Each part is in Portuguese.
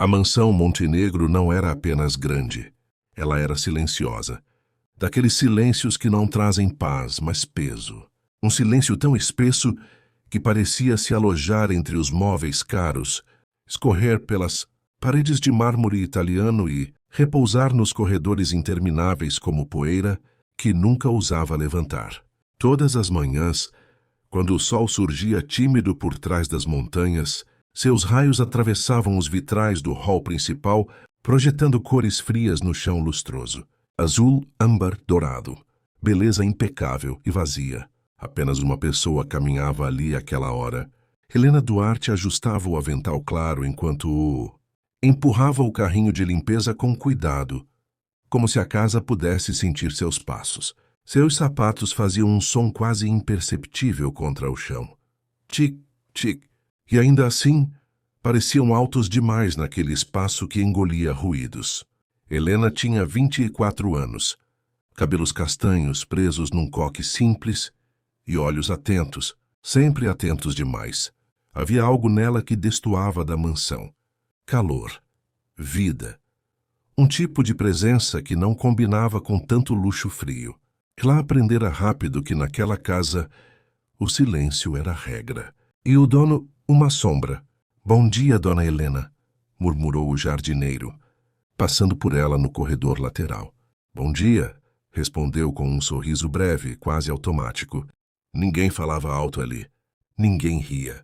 A mansão Montenegro não era apenas grande, ela era silenciosa. Daqueles silêncios que não trazem paz, mas peso. Um silêncio tão espesso que parecia se alojar entre os móveis caros, escorrer pelas paredes de mármore italiano e repousar nos corredores intermináveis como poeira que nunca ousava levantar. Todas as manhãs, quando o sol surgia tímido por trás das montanhas, seus raios atravessavam os vitrais do hall principal, projetando cores frias no chão lustroso. Azul, âmbar, dourado. Beleza impecável e vazia. Apenas uma pessoa caminhava ali àquela hora. Helena Duarte ajustava o avental claro enquanto empurrava o carrinho de limpeza com cuidado, como se a casa pudesse sentir seus passos. Seus sapatos faziam um som quase imperceptível contra o chão. Tic, tic. E ainda assim, pareciam altos demais naquele espaço que engolia ruídos. Helena tinha 24 anos, cabelos castanhos presos num coque simples e olhos atentos, sempre atentos demais. Havia algo nela que destoava da mansão. Calor, vida, um tipo de presença que não combinava com tanto luxo frio. Ela aprendera rápido que naquela casa o silêncio era a regra. E o dono, uma sombra. Bom dia, dona Helena, murmurou o jardineiro, passando por ela no corredor lateral. Bom dia, respondeu com um sorriso breve, quase automático. Ninguém falava alto ali. Ninguém ria.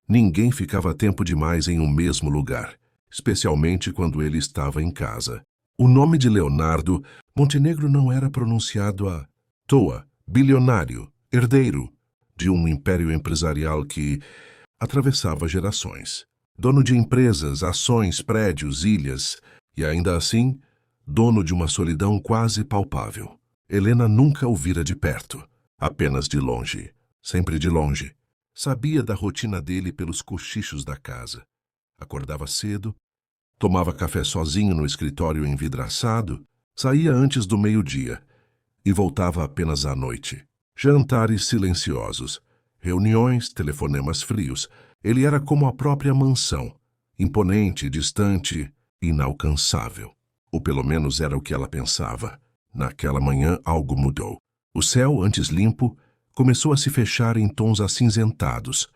Ninguém ficava tempo demais em um mesmo lugar, especialmente quando ele estava em casa. O nome de Leonardo Montenegro não era pronunciado à toa. Bilionário, herdeiro de um império empresarial que atravessava gerações. Dono de empresas, ações, prédios, ilhas, e ainda assim, dono de uma solidão quase palpável. Helena nunca o vira de perto, apenas de longe, sempre de longe. Sabia da rotina dele pelos cochichos da casa. Acordava cedo, tomava café sozinho no escritório envidraçado, saía antes do meio-dia e voltava apenas à noite. Jantares silenciosos, reuniões, telefonemas frios. Ele era como a própria mansão, imponente, distante, inalcançável. Ou pelo menos era o que ela pensava. Naquela manhã algo mudou. O céu, antes limpo, começou a se fechar em tons acinzentados.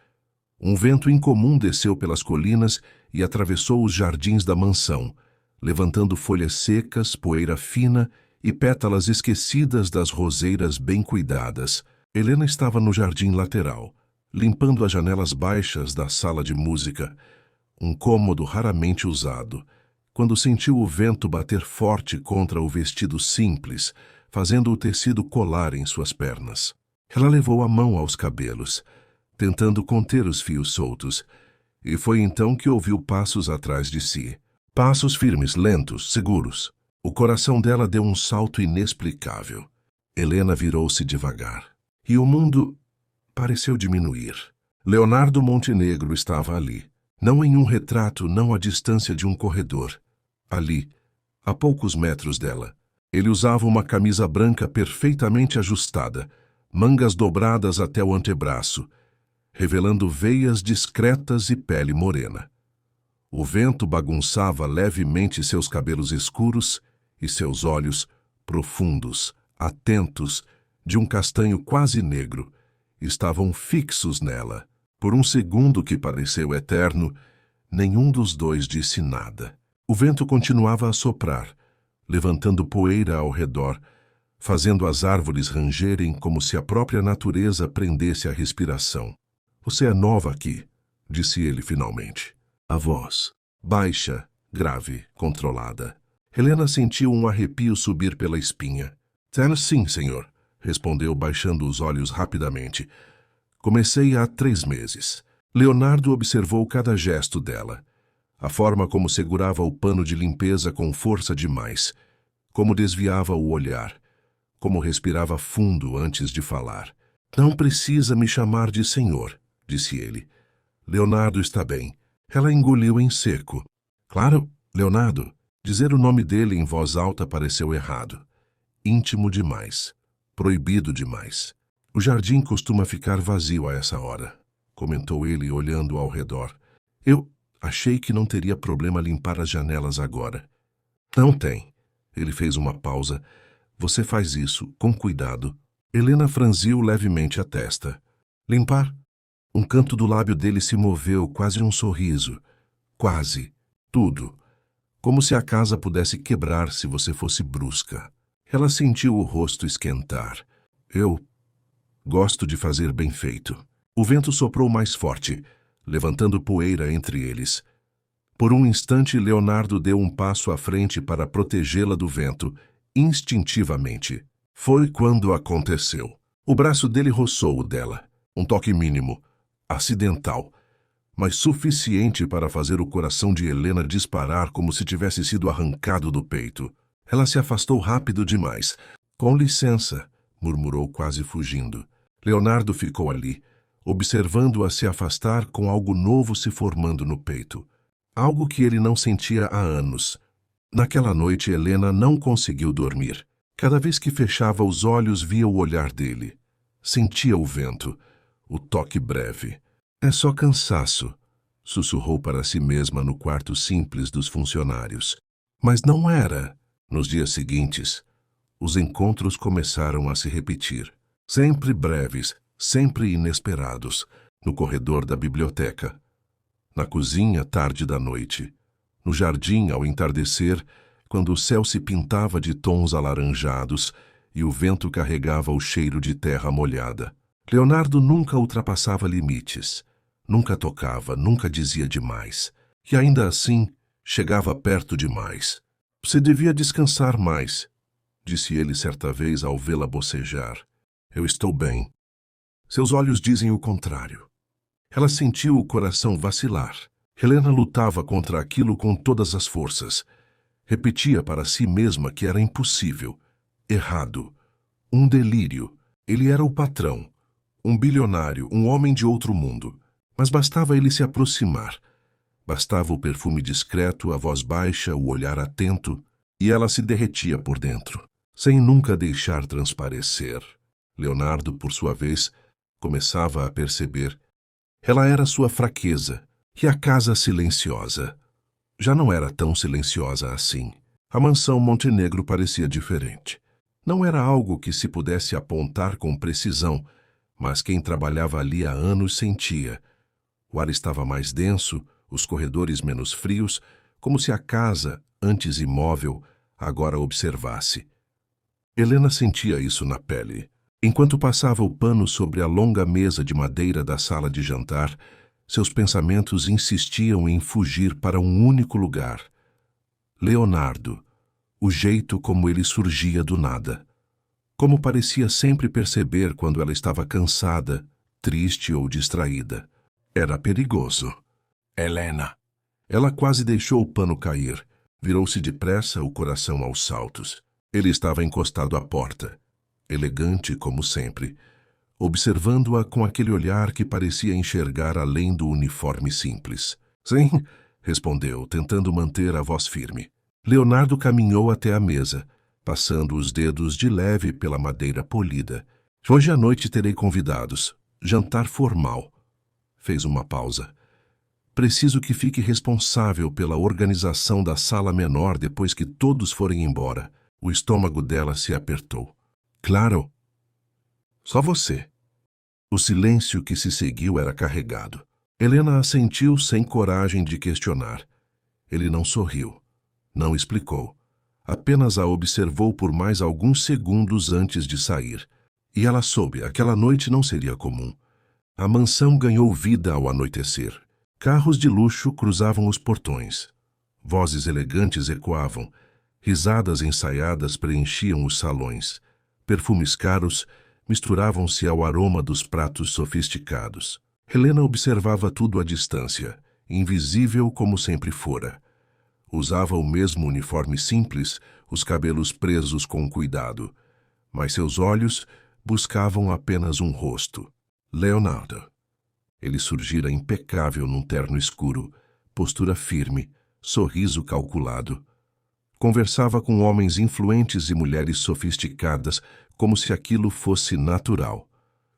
Um vento incomum desceu pelas colinas e atravessou os jardins da mansão, levantando folhas secas, poeira fina e pétalas esquecidas das roseiras bem cuidadas. Helena estava no jardim lateral, limpando as janelas baixas da sala de música, um cômodo raramente usado, quando sentiu o vento bater forte contra o vestido simples, fazendo o tecido colar em suas pernas. Ela levou a mão aos cabelos, tentando conter os fios soltos, e foi então que ouviu passos atrás de si. Passos firmes, lentos, seguros. O coração dela deu um salto inexplicável. Helena virou-se devagar. E o mundo pareceu diminuir. Leonardo Montenegro estava ali. Não em um retrato, não à distância de um corredor. Ali, a poucos metros dela. Ele usava uma camisa branca perfeitamente ajustada, mangas dobradas até o antebraço, revelando veias discretas e pele morena. O vento bagunçava levemente seus cabelos escuros e seus olhos, profundos, atentos, de um castanho quase negro, estavam fixos nela. Por um segundo que pareceu eterno, nenhum dos dois disse nada. O vento continuava a soprar, levantando poeira ao redor, fazendo as árvores rangerem como se a própria natureza prendesse a respiração. Você é nova aqui, disse ele finalmente. A voz, baixa, grave, controlada. Helena sentiu um arrepio subir pela espinha. Sim, senhor, respondeu baixando os olhos rapidamente. Comecei há 3 meses. Leonardo observou cada gesto dela. A forma como segurava o pano de limpeza com força demais, como desviava o olhar, como respirava fundo antes de falar. Não precisa me chamar de senhor, disse ele. Leonardo está bem. Ela engoliu em seco. Claro, Leonardo. Dizer o nome dele em voz alta pareceu errado. Íntimo demais. Proibido demais. O jardim costuma ficar vazio a essa hora, comentou ele olhando ao redor. Achei que não teria problema limpar as janelas agora. Não tem. Ele fez uma pausa. Você faz isso, com cuidado. Helena franziu levemente a testa. Limpar? Um canto do lábio dele se moveu, quase um sorriso. Quase. Tudo. Como se a casa pudesse quebrar se você fosse brusca. Ela sentiu o rosto esquentar. Eu gosto de fazer bem feito. O vento soprou mais forte, levantando poeira entre eles. Por um instante, Leonardo deu um passo à frente para protegê-la do vento, instintivamente. Foi quando aconteceu. O braço dele roçou o dela. Um toque mínimo, acidental, mas suficiente para fazer o coração de Helena disparar como se tivesse sido arrancado do peito. Ela se afastou rápido demais. Com licença, murmurou quase fugindo. Leonardo ficou ali, observando-a se afastar com algo novo se formando no peito. Algo que ele não sentia há anos. Naquela noite, Helena não conseguiu dormir. Cada vez que fechava os olhos, via o olhar dele. Sentia o vento, o toque breve. É só cansaço, sussurrou para si mesma no quarto simples dos funcionários. Mas não era. Nos dias seguintes, os encontros começaram a se repetir. Sempre breves, sempre inesperados, no corredor da biblioteca, na cozinha tarde da noite, no jardim ao entardecer, quando o céu se pintava de tons alaranjados e o vento carregava o cheiro de terra molhada. Leonardo nunca ultrapassava limites, nunca tocava, nunca dizia demais, e ainda assim chegava perto demais. Você devia descansar mais, disse ele certa vez ao vê-la bocejar. Eu estou bem. Seus olhos dizem o contrário. Ela sentiu o coração vacilar. Helena lutava contra aquilo com todas as forças. Repetia para si mesma que era impossível, errado, um delírio. Ele era o patrão, um bilionário, um homem de outro mundo. Mas bastava ele se aproximar. Bastava o perfume discreto, a voz baixa, o olhar atento, e ela se derretia por dentro, sem nunca deixar transparecer. Leonardo, por sua vez, começava a perceber. Ela era sua fraqueza, e a casa silenciosa. Já não era tão silenciosa assim. A mansão Montenegro parecia diferente. Não era algo que se pudesse apontar com precisão, mas quem trabalhava ali há anos sentia. O ar estava mais denso, os corredores menos frios, como se a casa, antes imóvel, agora observasse. Helena sentia isso na pele. Enquanto passava o pano sobre a longa mesa de madeira da sala de jantar, seus pensamentos insistiam em fugir para um único lugar. Leonardo, o jeito como ele surgia do nada. Como parecia sempre perceber quando ela estava cansada, triste ou distraída. Era perigoso. Helena. Ela quase deixou o pano cair. Virou-se depressa, o coração aos saltos. Ele estava encostado à porta, elegante como sempre, observando-a com aquele olhar que parecia enxergar além do uniforme simples. Sim, respondeu, tentando manter a voz firme. Leonardo caminhou até a mesa, passando os dedos de leve pela madeira polida. Hoje à noite terei convidados. Jantar formal. Fez uma pausa. Preciso que fique responsável pela organização da sala menor depois que todos forem embora. O estômago dela se apertou. Claro. Só você. O silêncio que se seguiu era carregado. Helena assentiu sem coragem de questionar. Ele não sorriu. Não explicou. Apenas a observou por mais alguns segundos antes de sair. E ela soube, aquela noite não seria comum. A mansão ganhou vida ao anoitecer. Carros de luxo cruzavam os portões. Vozes elegantes ecoavam. Risadas ensaiadas preenchiam os salões. Perfumes caros misturavam-se ao aroma dos pratos sofisticados. Helena observava tudo à distância, invisível como sempre fora. Usava o mesmo uniforme simples, os cabelos presos com cuidado, mas seus olhos buscavam apenas um rosto. Leonardo. Ele surgira impecável num terno escuro, postura firme, sorriso calculado. Conversava com homens influentes e mulheres sofisticadas como se aquilo fosse natural,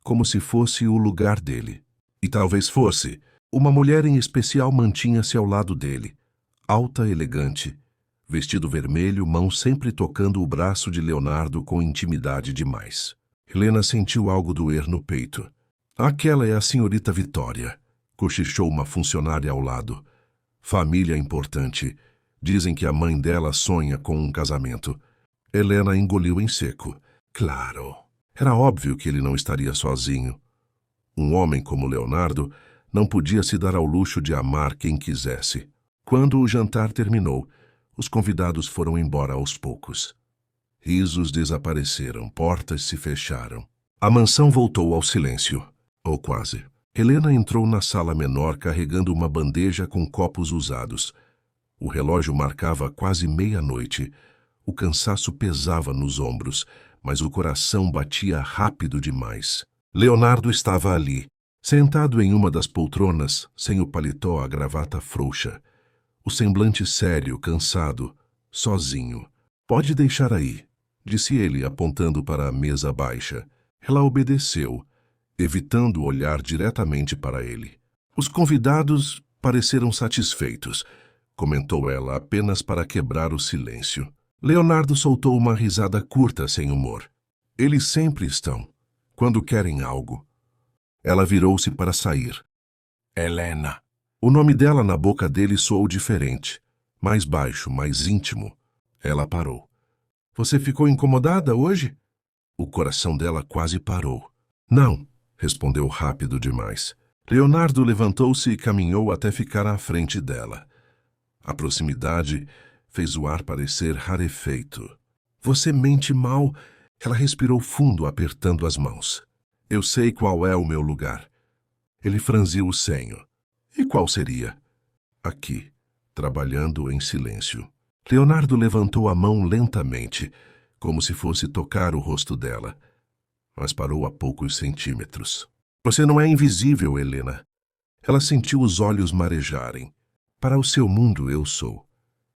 como se fosse o lugar dele. E talvez fosse, Uma mulher em especial mantinha-se ao lado dele, alta, elegante, vestido vermelho, mão sempre tocando o braço de Leonardo com intimidade demais. Helena sentiu algo doer no peito. Aquela é a senhorita Vitória, cochichou uma funcionária ao lado. Família importante. Dizem que a mãe dela sonha com um casamento. Helena engoliu em seco. Claro. Era óbvio que ele não estaria sozinho. Um homem como Leonardo não podia se dar ao luxo de amar quem quisesse. Quando o jantar terminou, os convidados foram embora aos poucos. Risos desapareceram, portas se fecharam. A mansão voltou ao silêncio, ou quase. Helena entrou na sala menor carregando uma bandeja com copos usados. O relógio marcava quase meia-noite. O cansaço pesava nos ombros, mas o coração batia rápido demais. Leonardo estava ali, sentado em uma das poltronas, sem o paletó, a gravata frouxa. O semblante sério, cansado, sozinho. Pode deixar aí, disse ele, apontando para a mesa baixa. Ela obedeceu, evitando olhar diretamente para ele. Os convidados pareceram satisfeitos, comentou ela apenas para quebrar o silêncio. Leonardo soltou uma risada curta sem humor. Eles sempre estão, quando querem algo. Ela virou-se para sair. Helena. O nome dela na boca dele soou diferente, mais baixo, mais íntimo. Ela parou. Você ficou incomodada hoje? O coração dela quase parou. Não, respondeu rápido demais. Leonardo levantou-se e caminhou até ficar à frente dela. A proximidade fez o ar parecer rarefeito. Você mente mal. Ela respirou fundo, apertando as mãos. Eu sei qual é o meu lugar. Ele franziu o senho. E qual seria? Aqui, trabalhando em silêncio. Leonardo levantou a mão lentamente, como se fosse tocar o rosto dela, mas parou a poucos centímetros. Você não é invisível, Helena. Ela sentiu os olhos marejarem. Para o seu mundo eu sou.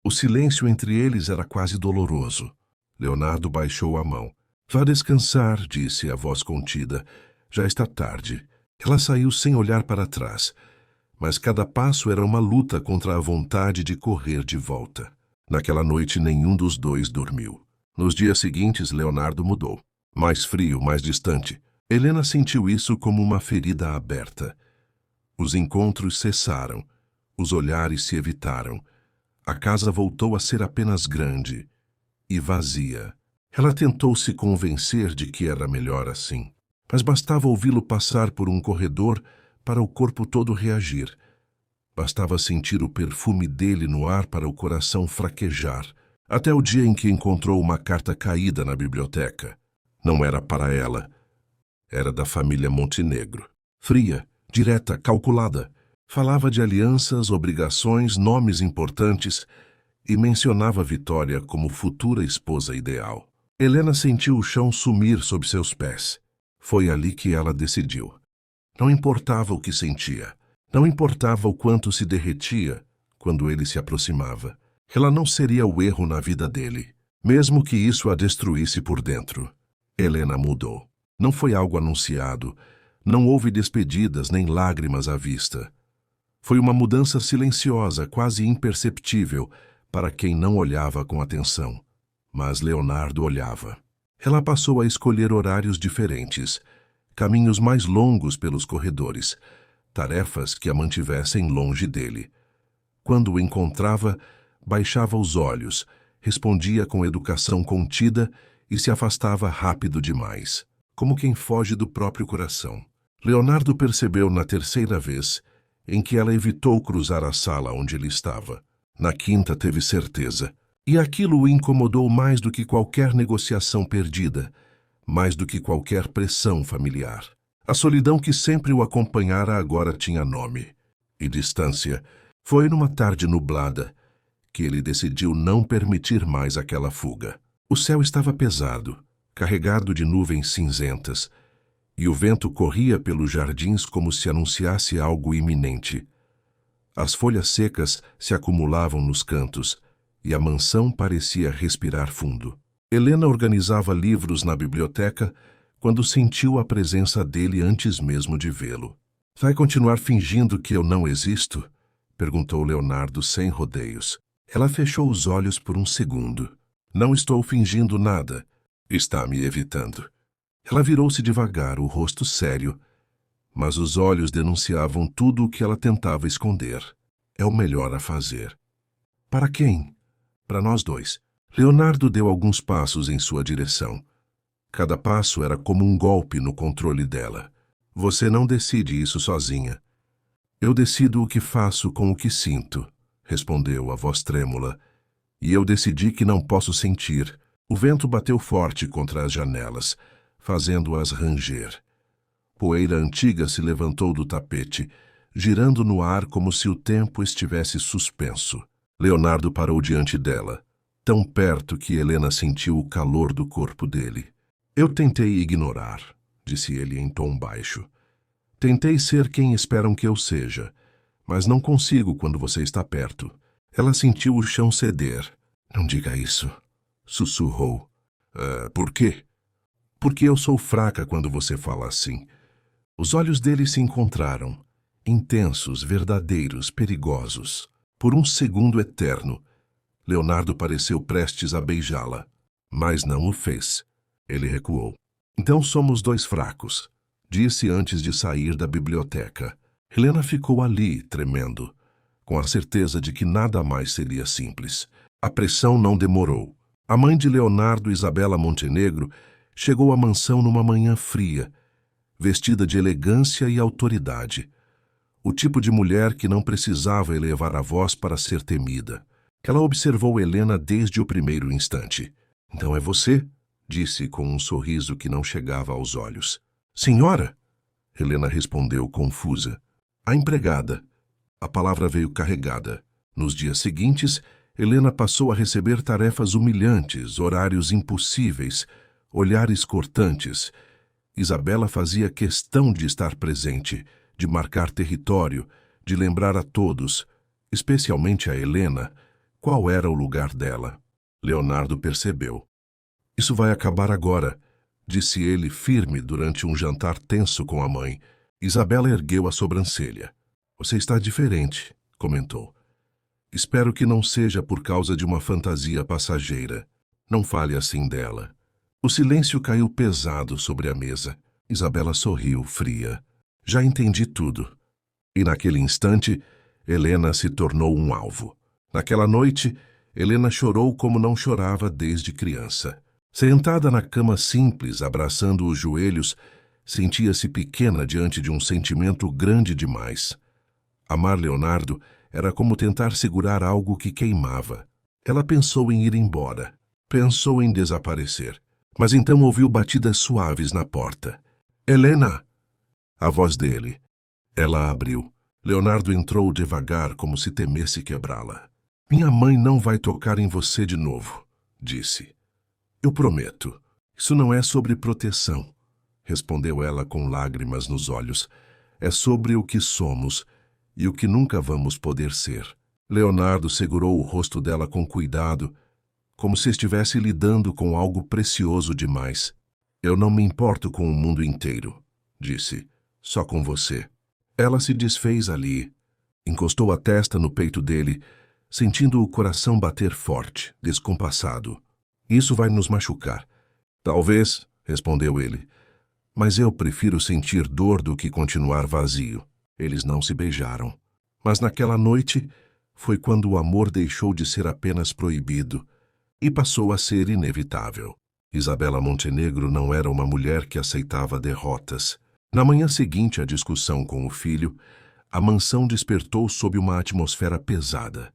O silêncio entre eles era quase doloroso. Leonardo baixou a mão. Vá descansar, disse a voz contida. Já está tarde. Ela saiu sem olhar para trás, mas cada passo era uma luta contra a vontade de correr de volta. Naquela noite nenhum dos dois dormiu. Nos dias seguintes, Leonardo mudou. Mais frio, mais distante. Helena sentiu isso como uma ferida aberta. Os encontros cessaram. Os olhares se evitaram. A casa voltou a ser apenas grande e vazia. Ela tentou se convencer de que era melhor assim, mas bastava ouvi-lo passar por um corredor para o corpo todo reagir. Bastava sentir o perfume dele no ar para o coração fraquejar, até o dia em que encontrou uma carta caída na biblioteca. Não era para ela. Era da família Montenegro. Fria, direta, calculada. Falava de alianças, obrigações, nomes importantes e mencionava Vitória como futura esposa ideal. Helena sentiu o chão sumir sob seus pés. Foi ali que ela decidiu. Não importava o que sentia. Não importava o quanto se derretia quando ele se aproximava. Ela não seria o erro na vida dele, mesmo que isso a destruísse por dentro. Helena mudou. Não foi algo anunciado. Não houve despedidas nem lágrimas à vista. Foi uma mudança silenciosa, quase imperceptível, para quem não olhava com atenção. Mas Leonardo olhava. Ela passou a escolher horários diferentes, caminhos mais longos pelos corredores, tarefas que a mantivessem longe dele. Quando o encontrava, baixava os olhos, respondia com educação contida e se afastava rápido demais, como quem foge do próprio coração. Leonardo percebeu na terceira vez em que ela evitou cruzar a sala onde ele estava. Na quinta teve certeza. E aquilo o incomodou mais do que qualquer negociação perdida, mais do que qualquer pressão familiar. A solidão que sempre o acompanhara agora tinha nome e distância. Foi numa tarde nublada que ele decidiu não permitir mais aquela fuga. O céu estava pesado, carregado de nuvens cinzentas, e o vento corria pelos jardins como se anunciasse algo iminente. As folhas secas se acumulavam nos cantos, e a mansão parecia respirar fundo. Helena organizava livros na biblioteca quando sentiu a presença dele antes mesmo de vê-lo. Vai continuar fingindo que eu não existo? Perguntou Leonardo sem rodeios. Ela fechou os olhos por um segundo. Não estou fingindo nada. Está me evitando. Ela virou-se devagar, o rosto sério, mas os olhos denunciavam tudo o que ela tentava esconder. É o melhor a fazer. Para quem? Para nós dois. Leonardo deu alguns passos em sua direção. Cada passo era como um golpe no controle dela. Você não decide isso sozinha. Eu decido o que faço com o que sinto, respondeu a voz trêmula. E eu decidi que não posso sentir. O vento bateu forte contra as janelas, fazendo-as ranger. Poeira antiga se levantou do tapete, girando no ar como se o tempo estivesse suspenso. Leonardo parou diante dela, tão perto que Helena sentiu o calor do corpo dele. Eu tentei ignorar, disse ele em tom baixo. Tentei ser quem esperam que eu seja, mas não consigo quando você está perto. Ela sentiu o chão ceder. Não diga isso, sussurrou. Por quê? Porque eu sou fraca quando você fala assim. Os olhos dele se encontraram, intensos, verdadeiros, perigosos. Por um segundo eterno, Leonardo pareceu prestes a beijá-la, mas não o fez. Ele recuou. Então somos dois fracos, disse antes de sair da biblioteca. Helena ficou ali, tremendo, com a certeza de que nada mais seria simples. A pressão não demorou. A mãe de Leonardo, Isabela Montenegro, chegou à mansão numa manhã fria, vestida de elegância e autoridade. O tipo de mulher que não precisava elevar a voz para ser temida. Ela observou Helena desde o primeiro instante. Então é você? Disse com um sorriso que não chegava aos olhos. Senhora? Helena respondeu confusa. A empregada. A palavra veio carregada. Nos dias seguintes, Helena passou a receber tarefas humilhantes, horários impossíveis, olhares cortantes. Isabela fazia questão de estar presente, de marcar território, de lembrar a todos, especialmente a Helena, qual era o lugar dela. Leonardo percebeu. Isso vai acabar agora, disse ele firme durante um jantar tenso com a mãe. Isabela ergueu a sobrancelha. Você está diferente, comentou. Espero que não seja por causa de uma fantasia passageira. Não fale assim dela. O silêncio caiu pesado sobre a mesa. Isabela sorriu, fria. Já entendi tudo. E naquele instante, Helena se tornou um alvo. Naquela noite, Helena chorou como não chorava desde criança. Sentada na cama simples, abraçando os joelhos, sentia-se pequena diante de um sentimento grande demais. Amar Leonardo era como tentar segurar algo que queimava. Ela pensou em ir embora. Pensou em desaparecer. Mas então ouviu batidas suaves na porta. Helena! A voz dele. Ela abriu. Leonardo entrou devagar, como se temesse quebrá-la. Minha mãe não vai tocar em você de novo, disse. Eu prometo. Isso não é sobre proteção, respondeu ela com lágrimas nos olhos. É sobre o que somos e o que nunca vamos poder ser. Leonardo segurou o rosto dela com cuidado, como se estivesse lidando com algo precioso demais. Eu não me importo com o mundo inteiro, disse. Só com você. Ela se desfez ali. Encostou a testa no peito dele, sentindo o coração bater forte, descompassado. Isso vai nos machucar. Talvez, respondeu ele. Mas eu prefiro sentir dor do que continuar vazio. Eles não se beijaram. Mas naquela noite foi quando o amor deixou de ser apenas proibido e passou a ser inevitável. Isabela Montenegro não era uma mulher que aceitava derrotas. Na manhã seguinte à discussão com o filho, a mansão despertou sob uma atmosfera pesada.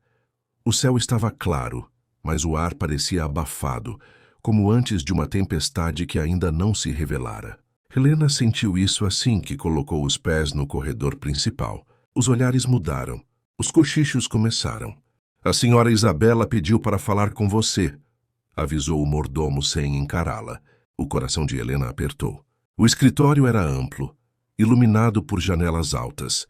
O céu estava claro, mas o ar parecia abafado, como antes de uma tempestade que ainda não se revelara. Helena sentiu isso assim que colocou os pés no corredor principal. Os olhares mudaram. Os cochichos começaram. A senhora Isabela pediu para falar com você, avisou o mordomo sem encará-la. O coração de Helena apertou. O escritório era amplo, iluminado por janelas altas.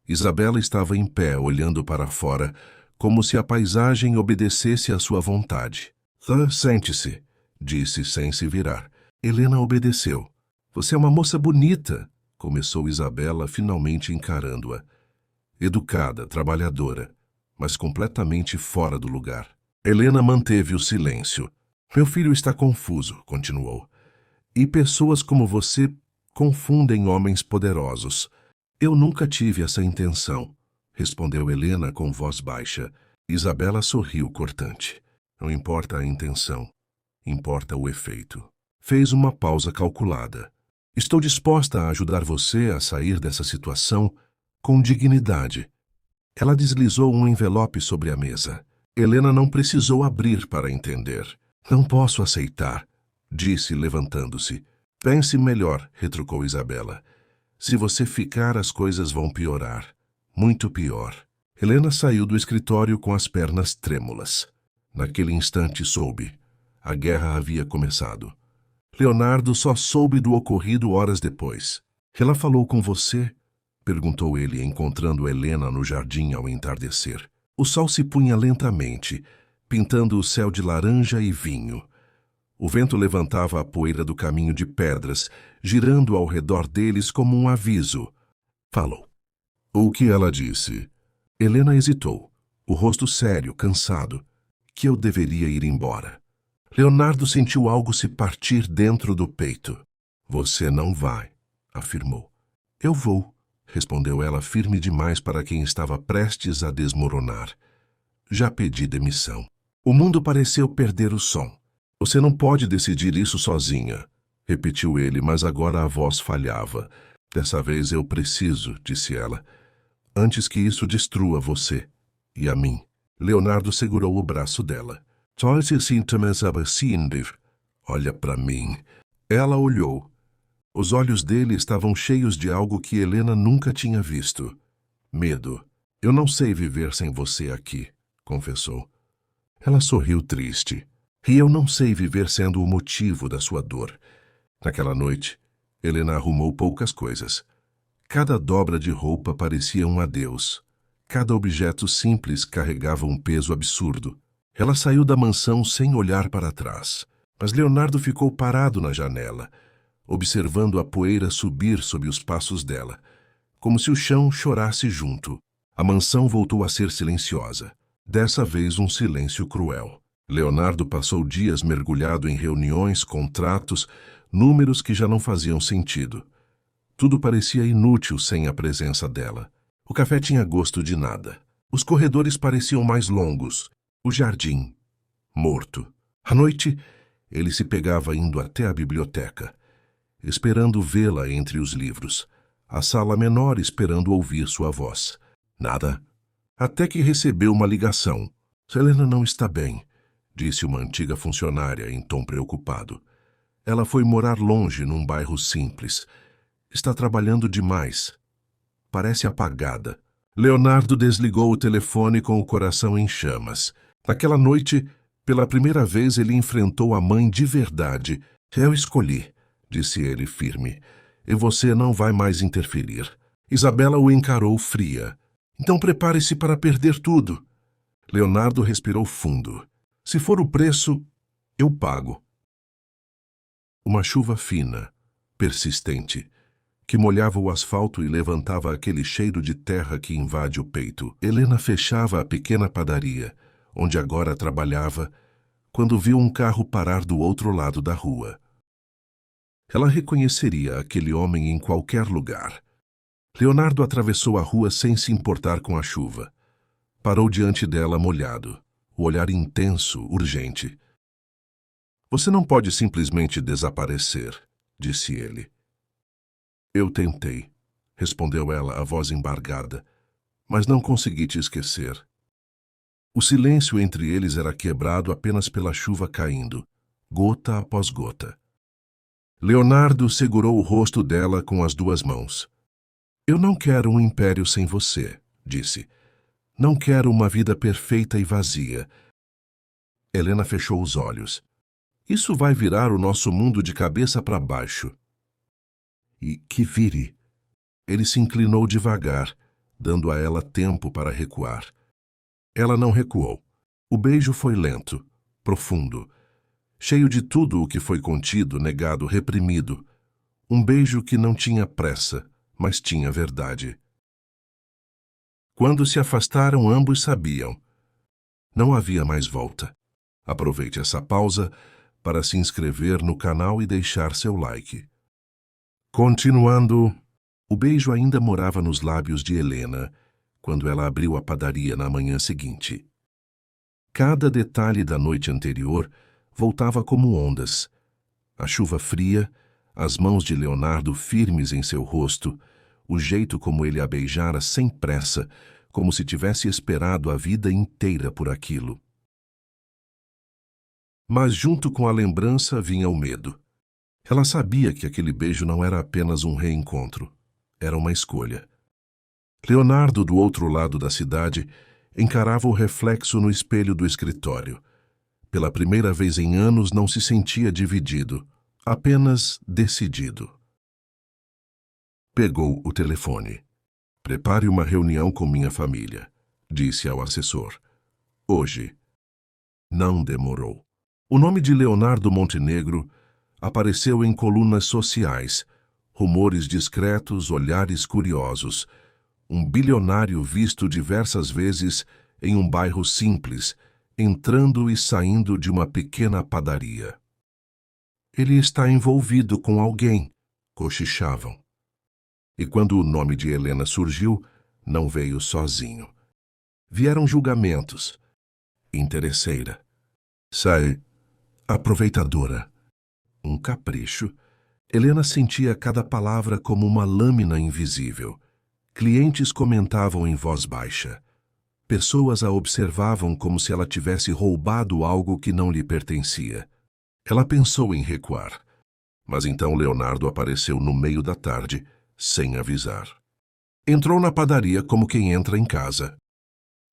Isabela estava em pé, olhando para fora, como se a paisagem obedecesse à sua vontade. Sente-se, disse sem se virar. Helena obedeceu. Você é uma moça bonita, começou Isabela, finalmente encarando-a. Educada, trabalhadora, mas completamente fora do lugar. Helena manteve o silêncio. Meu filho está confuso, continuou. E pessoas como você confundem homens poderosos. Eu nunca tive essa intenção, respondeu Helena com voz baixa. Isabela sorriu cortante. Não importa a intenção, importa o efeito. Fez uma pausa calculada. Estou disposta a ajudar você a sair dessa situação com dignidade. Ela deslizou um envelope sobre a mesa. Helena não precisou abrir para entender. Não posso aceitar, disse, levantando-se. Pense melhor, retrucou Isabela. Se você ficar, as coisas vão piorar. Muito pior. Helena saiu do escritório com as pernas trêmulas. Naquele instante soube. A guerra havia começado. Leonardo só soube do ocorrido horas depois. Ela falou com você? Perguntou ele, encontrando Helena no jardim ao entardecer. O sol se punha lentamente, pintando o céu de laranja e vinho. O vento levantava a poeira do caminho de pedras, girando ao redor deles como um aviso. Falou. O que ela disse? Helena hesitou, o rosto sério, cansado. Que eu deveria ir embora. Leonardo sentiu algo se partir dentro do peito. Você não vai, afirmou. Eu vou, respondeu ela, firme demais para quem estava prestes a desmoronar. Já pedi demissão. O mundo pareceu perder o som. Você não pode decidir isso sozinha, repetiu ele, mas agora a voz falhava. Dessa vez eu preciso, disse ela, antes que isso destrua você e a mim. Leonardo segurou o braço dela. Olha para mim. Ela olhou. Os olhos dele estavam cheios de algo que Helena nunca tinha visto. Medo. Eu não sei viver sem você aqui, confessou. Ela sorriu triste. E eu não sei viver sendo o motivo da sua dor. Naquela noite, Helena arrumou poucas coisas. Cada dobra de roupa parecia um adeus. Cada objeto simples carregava um peso absurdo. Ela saiu da mansão sem olhar para trás, mas Leonardo ficou parado na janela, observando a poeira subir sob os passos dela, como se o chão chorasse junto. A mansão voltou a ser silenciosa, dessa vez um silêncio cruel. Leonardo passou dias mergulhado em reuniões, contratos, números que já não faziam sentido. Tudo parecia inútil sem a presença dela. O café tinha gosto de nada. Os corredores pareciam mais longos. O jardim, morto. À noite, ele se pegava indo até a biblioteca, esperando vê-la entre os livros. A sala menor esperando ouvir sua voz. Nada. Até que recebeu uma ligação. Helena não está bem, disse uma antiga funcionária em tom preocupado. Ela foi morar longe num bairro simples. Está trabalhando demais. Parece apagada. Leonardo desligou o telefone com o coração em chamas. Naquela noite, pela primeira vez, ele enfrentou a mãe de verdade. Eu escolhi, disse ele firme, e você não vai mais interferir. Isabela o encarou fria. Então prepare-se para perder tudo. Leonardo respirou fundo. Se for o preço, eu pago. Uma chuva fina, persistente, que molhava o asfalto e levantava aquele cheiro de terra que invade o peito. Helena fechava a pequena padaria, onde agora trabalhava, quando viu um carro parar do outro lado da rua. Ela reconheceria aquele homem em qualquer lugar. Leonardo atravessou a rua sem se importar com a chuva. Parou diante dela molhado, o olhar intenso, urgente. Você não pode simplesmente desaparecer, disse ele. Eu tentei, respondeu ela, a voz embargada, mas não consegui te esquecer. O silêncio entre eles era quebrado apenas pela chuva caindo, gota após gota. Leonardo segurou o rosto dela com as duas mãos. Eu não quero um império sem você, disse. Não quero uma vida perfeita e vazia. Helena fechou os olhos. Isso vai virar o nosso mundo de cabeça para baixo. E que vire. Ele se inclinou devagar, dando a ela tempo para recuar. Ela não recuou. O beijo foi lento, profundo, cheio de tudo o que foi contido, negado, reprimido. Um beijo que não tinha pressa, mas tinha verdade. Quando se afastaram, ambos sabiam. Não havia mais volta. Aproveite essa pausa para se inscrever no canal e deixar seu like. Continuando, o beijo ainda morava nos lábios de Helena quando ela abriu a padaria na manhã seguinte. Cada detalhe da noite anterior voltava como ondas. A chuva fria, as mãos de Leonardo firmes em seu rosto, o jeito como ele a beijara sem pressa, como se tivesse esperado a vida inteira por aquilo. Mas junto com a lembrança vinha o medo. Ela sabia que aquele beijo não era apenas um reencontro, era uma escolha. Leonardo, do outro lado da cidade, encarava o reflexo no espelho do escritório. Pela primeira vez em anos não se sentia dividido, apenas decidido. Pegou o telefone. Prepare uma reunião com minha família, disse ao assessor. Hoje. Não demorou. O nome de Leonardo Montenegro apareceu em colunas sociais, rumores discretos, olhares curiosos. Um bilionário visto diversas vezes em um bairro simples, entrando e saindo de uma pequena padaria. Ele está envolvido com alguém, cochichavam. E quando o nome de Helena surgiu, não veio sozinho. Vieram julgamentos. Interesseira. Sai. Aproveitadora. Um capricho. Helena sentia cada palavra como uma lâmina invisível. Clientes comentavam em voz baixa. Pessoas a observavam como se ela tivesse roubado algo que não lhe pertencia. Ela pensou em recuar. Mas então Leonardo apareceu no meio da tarde, sem avisar. Entrou na padaria como quem entra em casa.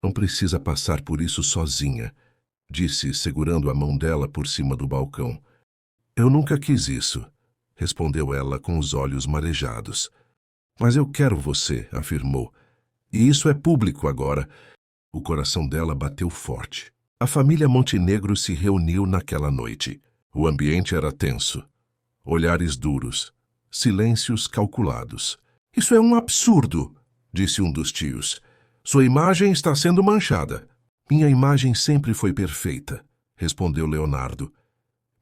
Não precisa passar por isso sozinha, disse, segurando a mão dela por cima do balcão. Eu nunca quis isso, respondeu ela com os olhos marejados. Mas eu quero você, afirmou. E isso é público agora. O coração dela bateu forte. A família Montenegro se reuniu naquela noite. O ambiente era tenso. Olhares duros. Silêncios calculados. Isso é um absurdo, disse um dos tios. Sua imagem está sendo manchada. Minha imagem sempre foi perfeita, respondeu Leonardo.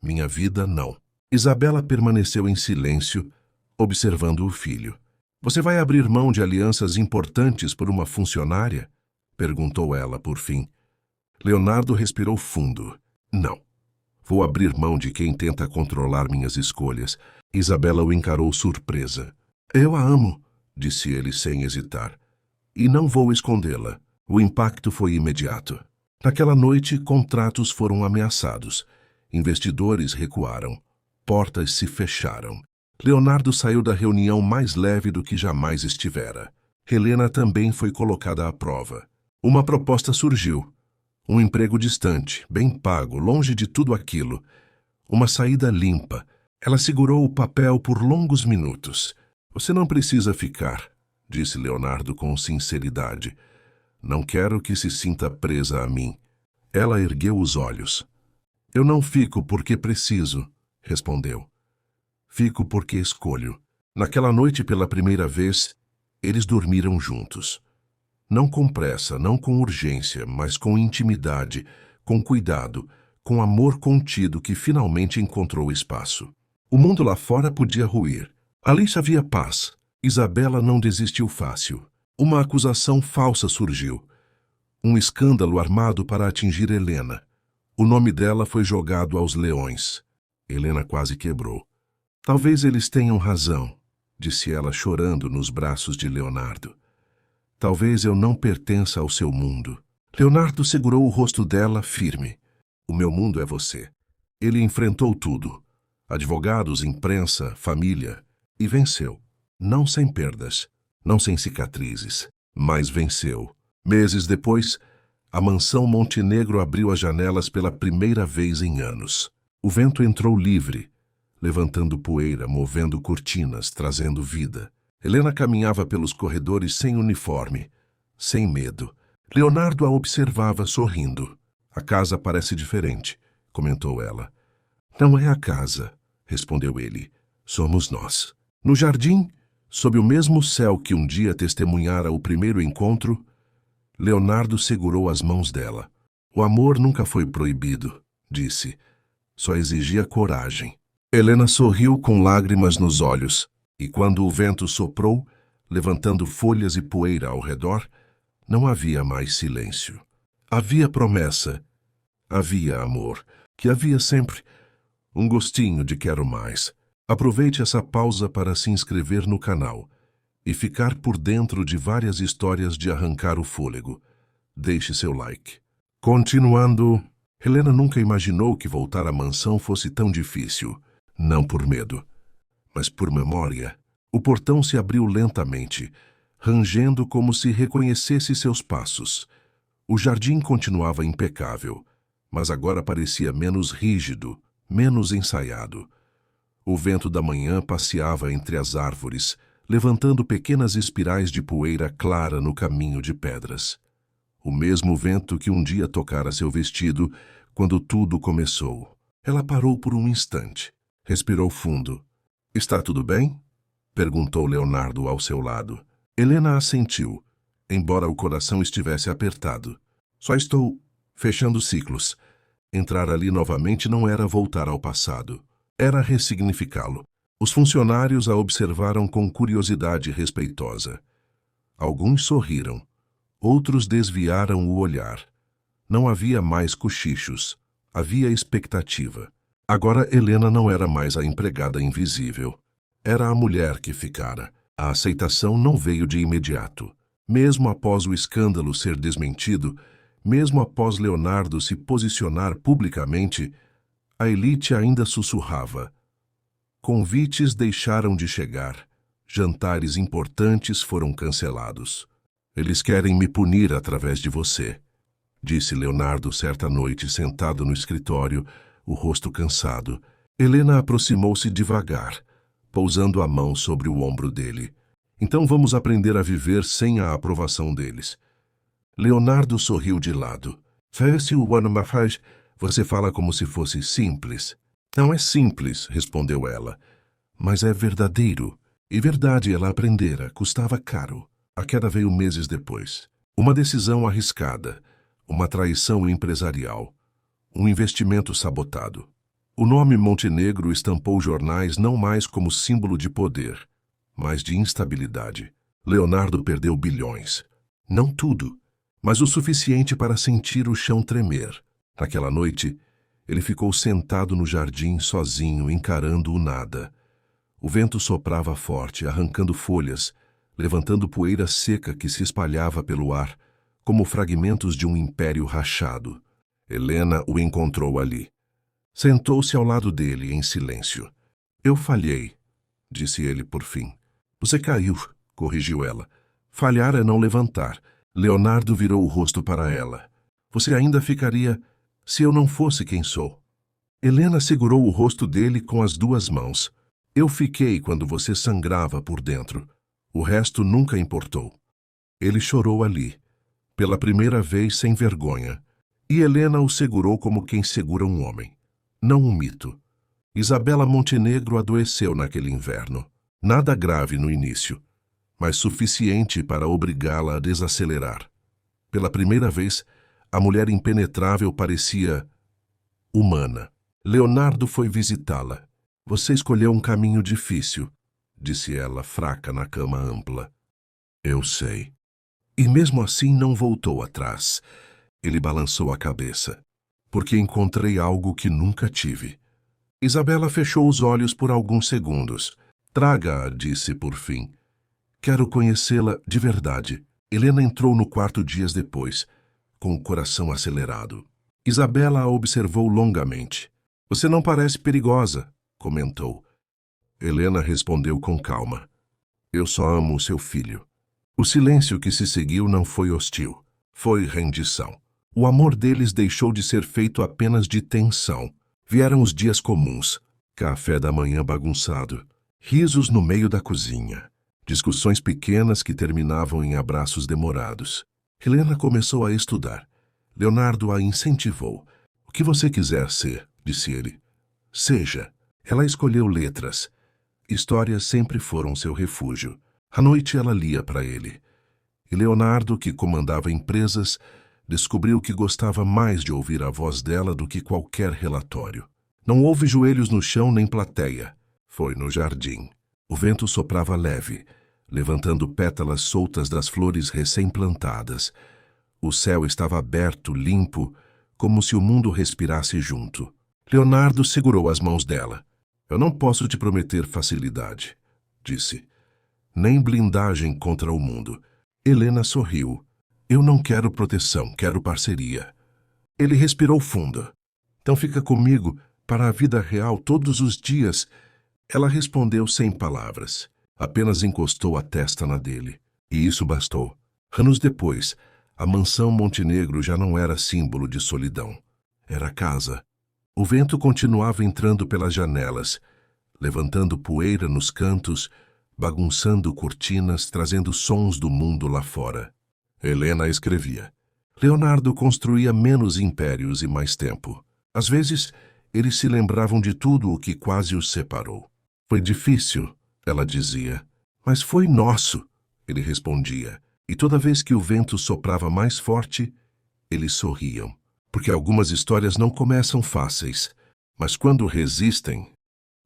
Minha vida não. Isabela permaneceu em silêncio, observando o filho. Você vai abrir mão de alianças importantes por uma funcionária? Perguntou ela por fim. Leonardo respirou fundo. Não. Vou abrir mão de quem tenta controlar minhas escolhas. Isabela o encarou surpresa. Eu a amo, disse ele sem hesitar. E não vou escondê-la. O impacto foi imediato. Naquela noite, contratos foram ameaçados. Investidores recuaram. Portas se fecharam. Leonardo saiu da reunião mais leve do que jamais estivera. Helena também foi colocada à prova. Uma proposta surgiu. Um emprego distante, bem pago, longe de tudo aquilo. Uma saída limpa. Ela segurou o papel por longos minutos. Você não precisa ficar, disse Leonardo com sinceridade. Não quero que se sinta presa a mim. Ela ergueu os olhos. Eu não fico porque preciso, respondeu. Fico porque escolho. Naquela noite, pela primeira vez, eles dormiram juntos. Não com pressa, não com urgência, mas com intimidade, com cuidado, com amor contido que finalmente encontrou espaço. O mundo lá fora podia ruir. Ali havia paz. Isabela não desistiu fácil. Uma acusação falsa surgiu. Um escândalo armado para atingir Helena. O nome dela foi jogado aos leões. Helena quase quebrou. Talvez eles tenham razão, disse ela chorando nos braços de Leonardo. Talvez eu não pertença ao seu mundo. Leonardo segurou o rosto dela firme. O meu mundo é você. Ele enfrentou tudo. Advogados, imprensa, família. E venceu. Não sem perdas, não sem cicatrizes, mas venceu. Meses depois, a mansão Montenegro abriu as janelas pela primeira vez em anos. O vento entrou livre, levantando poeira, movendo cortinas, trazendo vida. Helena caminhava pelos corredores sem uniforme, sem medo. Leonardo a observava sorrindo. A casa parece diferente, comentou ela. Não é a casa, respondeu ele. Somos nós. No jardim, sob o mesmo céu que um dia testemunhara o primeiro encontro, Leonardo segurou as mãos dela. O amor nunca foi proibido, disse. Só exigia coragem. Helena sorriu com lágrimas nos olhos, e quando o vento soprou, levantando folhas e poeira ao redor, não havia mais silêncio. Havia promessa, havia amor, que havia sempre um gostinho de quero mais. Aproveite essa pausa para se inscrever no canal e ficar por dentro de várias histórias de arrancar o fôlego. Deixe seu like. Continuando, Helena nunca imaginou que voltar à mansão fosse tão difícil. Não por medo, mas por memória. O portão se abriu lentamente, rangendo como se reconhecesse seus passos. O jardim continuava impecável, mas agora parecia menos rígido, menos ensaiado. O vento da manhã passeava entre as árvores, levantando pequenas espirais de poeira clara no caminho de pedras. O mesmo vento que um dia tocara seu vestido quando tudo começou. Ela parou por um instante. Respirou fundo. Está tudo bem? Perguntou Leonardo ao seu lado. Helena assentiu, embora o coração estivesse apertado. Só estou fechando ciclos. Entrar ali novamente não era voltar ao passado. Era ressignificá-lo. Os funcionários a observaram com curiosidade respeitosa. Alguns sorriram. Outros desviaram o olhar. Não havia mais cochichos. Havia expectativa. Agora Helena não era mais a empregada invisível. Era a mulher que ficara. A aceitação não veio de imediato. Mesmo após o escândalo ser desmentido, mesmo após Leonardo se posicionar publicamente, a elite ainda sussurrava. Convites deixaram de chegar. Jantares importantes foram cancelados. Eles querem me punir através de você, disse Leonardo certa noite sentado no escritório, o rosto cansado. Helena aproximou-se devagar, pousando a mão sobre o ombro dele. Então vamos aprender a viver sem a aprovação deles. Leonardo sorriu de lado. Você fala como se fosse simples. Não é simples, respondeu ela, mas é verdadeiro. E verdade ela aprendera, custava caro. A queda veio meses depois. Uma decisão arriscada, uma traição empresarial, um investimento sabotado. O nome Montenegro estampou jornais não mais como símbolo de poder, mas de instabilidade. Leonardo perdeu bilhões. Não tudo, mas o suficiente para sentir o chão tremer. Naquela noite, ele ficou sentado no jardim sozinho, encarando o nada. O vento soprava forte, arrancando folhas, levantando poeira seca que se espalhava pelo ar, como fragmentos de um império rachado. Helena o encontrou ali. Sentou-se ao lado dele, em silêncio. Eu falhei, disse ele por fim. Você caiu, corrigiu ela. Falhar é não levantar. Leonardo virou o rosto para ela. Você ainda ficaria se eu não fosse quem sou. Helena segurou o rosto dele com as duas mãos. Eu fiquei quando você sangrava por dentro. O resto nunca importou. Ele chorou ali, pela primeira vez sem vergonha, e Helena o segurou como quem segura um homem, não um mito. Isabela Montenegro adoeceu naquele inverno. Nada grave no início, mas suficiente para obrigá-la a desacelerar. Pela primeira vez, a mulher impenetrável parecia humana. Leonardo foi visitá-la. Você escolheu um caminho difícil, disse ela, fraca na cama ampla. Eu sei. E mesmo assim não voltou atrás. Ele balançou a cabeça. Porque encontrei algo que nunca tive. Isabela fechou os olhos por alguns segundos. Traga-a, disse por fim. Quero conhecê-la de verdade. Helena entrou no quarto dias depois, com o coração acelerado. Isabela a observou longamente. Você não parece perigosa, comentou. Helena respondeu com calma. Eu só amo seu filho. O silêncio que se seguiu não foi hostil. Foi rendição. O amor deles deixou de ser feito apenas de tensão. Vieram os dias comuns. Café da manhã bagunçado. Risos no meio da cozinha. Discussões pequenas que terminavam em abraços demorados. Helena começou a estudar. Leonardo a incentivou. O que você quiser ser, disse ele. Seja. Ela escolheu letras. Histórias sempre foram seu refúgio. À noite ela lia para ele. E Leonardo, que comandava empresas, descobriu que gostava mais de ouvir a voz dela do que qualquer relatório. Não houve joelhos no chão nem plateia. Foi no jardim. O vento soprava leve, levantando pétalas soltas das flores recém-plantadas. O céu estava aberto, limpo, como se o mundo respirasse junto. Leonardo segurou as mãos dela. Eu não posso te prometer facilidade, disse. Nem blindagem contra o mundo. Helena sorriu. Eu não quero proteção, quero parceria. Ele respirou fundo. Então fica comigo para a vida real todos os dias. Ela respondeu sem palavras. Apenas encostou a testa na dele. E isso bastou. Anos depois, a mansão Montenegro já não era símbolo de solidão. Era casa. O vento continuava entrando pelas janelas, levantando poeira nos cantos, bagunçando cortinas, trazendo sons do mundo lá fora. Helena escrevia. Leonardo construía menos impérios e mais tempo. Às vezes, eles se lembravam de tudo o que quase os separou. Foi difícil, ela dizia. Mas foi nosso, ele respondia. E toda vez que o vento soprava mais forte, eles sorriam. Porque algumas histórias não começam fáceis, mas quando resistem,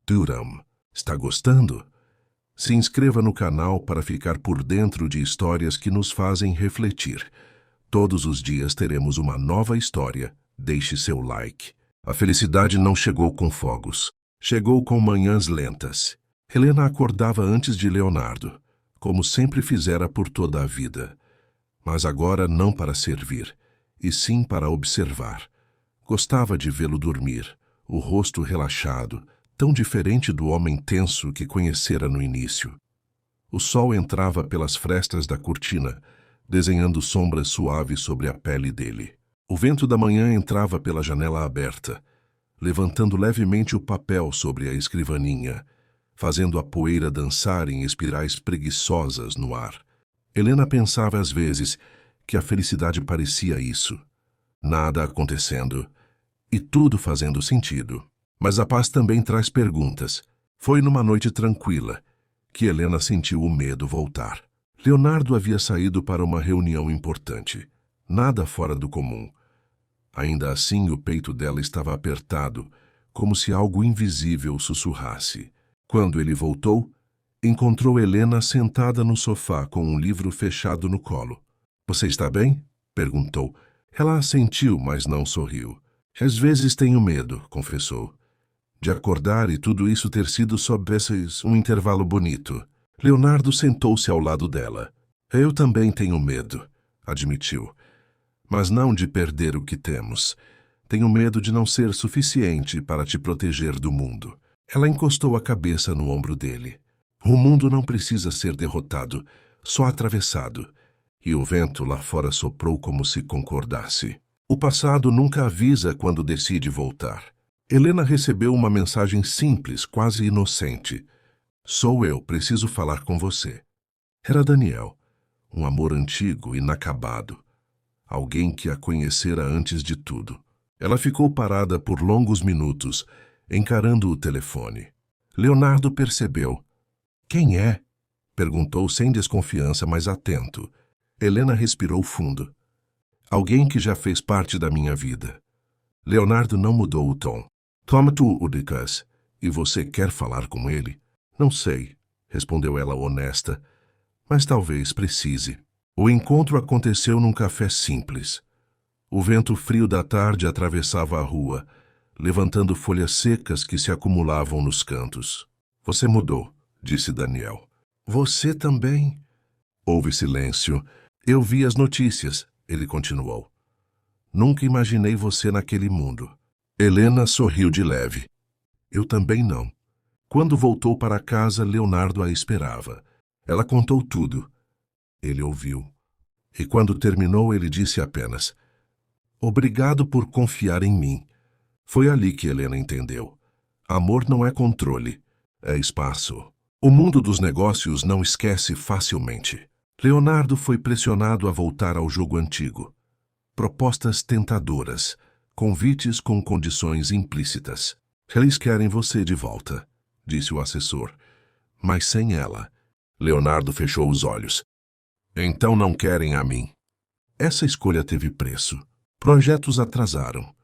duram. Está gostando? Se inscreva no canal para ficar por dentro de histórias que nos fazem refletir. Todos os dias teremos uma nova história. Deixe seu like. A felicidade não chegou com fogos. Chegou com manhãs lentas. Helena acordava antes de Leonardo, como sempre fizera por toda a vida. Mas agora não para servir, e sim para observar. Gostava de vê-lo dormir, o rosto relaxado, tão diferente do homem tenso que conhecera no início. O sol entrava pelas frestas da cortina, desenhando sombras suaves sobre a pele dele. O vento da manhã entrava pela janela aberta, levantando levemente o papel sobre a escrivaninha, fazendo a poeira dançar em espirais preguiçosas no ar. Helena pensava às vezes que a felicidade parecia isso. Nada acontecendo, e tudo fazendo sentido. Mas a paz também traz perguntas. Foi numa noite tranquila que Helena sentiu o medo voltar. Leonardo havia saído para uma reunião importante. Nada fora do comum. Ainda assim, o peito dela estava apertado, como se algo invisível sussurrasse. Quando ele voltou, encontrou Helena sentada no sofá com um livro fechado no colo. — Você está bem? Perguntou. Ela assentiu, mas não sorriu. — Às vezes tenho medo, confessou, de acordar e tudo isso ter sido sob um intervalo bonito. Leonardo sentou-se ao lado dela. — Eu também tenho medo, admitiu. Mas não de perder o que temos. Tenho medo de não ser suficiente para te proteger do mundo. Ela encostou a cabeça no ombro dele. O mundo não precisa ser derrotado, só atravessado. E o vento lá fora soprou como se concordasse. O passado nunca avisa quando decide voltar. Helena recebeu uma mensagem simples, quase inocente. Sou eu, preciso falar com você. Era Daniel, um amor antigo, inacabado. Alguém que a conhecera antes de tudo. Ela ficou parada por longos minutos, encarando o telefone. Leonardo percebeu. Quem é? Perguntou sem desconfiança, mas atento. Helena respirou fundo. Alguém que já fez parte da minha vida. Leonardo não mudou o tom. Toma tu, Udicas. E você quer falar com ele? Não sei, respondeu ela honesta, mas talvez precise. O encontro aconteceu num café simples. O vento frio da tarde atravessava a rua, levantando folhas secas que se acumulavam nos cantos. Você mudou, disse Daniel. Você também? Houve silêncio. Eu vi as notícias, ele continuou. Nunca imaginei você naquele mundo. Helena sorriu de leve. Eu também não. Quando voltou para casa, Leonardo a esperava. Ela contou tudo. Ele ouviu. E quando terminou, ele disse apenas: Obrigado por confiar em mim. Foi ali que Helena entendeu. Amor não é controle, é espaço. O mundo dos negócios não esquece facilmente. Leonardo foi pressionado a voltar ao jogo antigo. Propostas tentadoras, convites com condições implícitas. Eles querem você de volta, disse o assessor. mas sem ela. Leonardo fechou os olhos. Então não querem a mim. Essa escolha teve preço. Projetos atrasaram.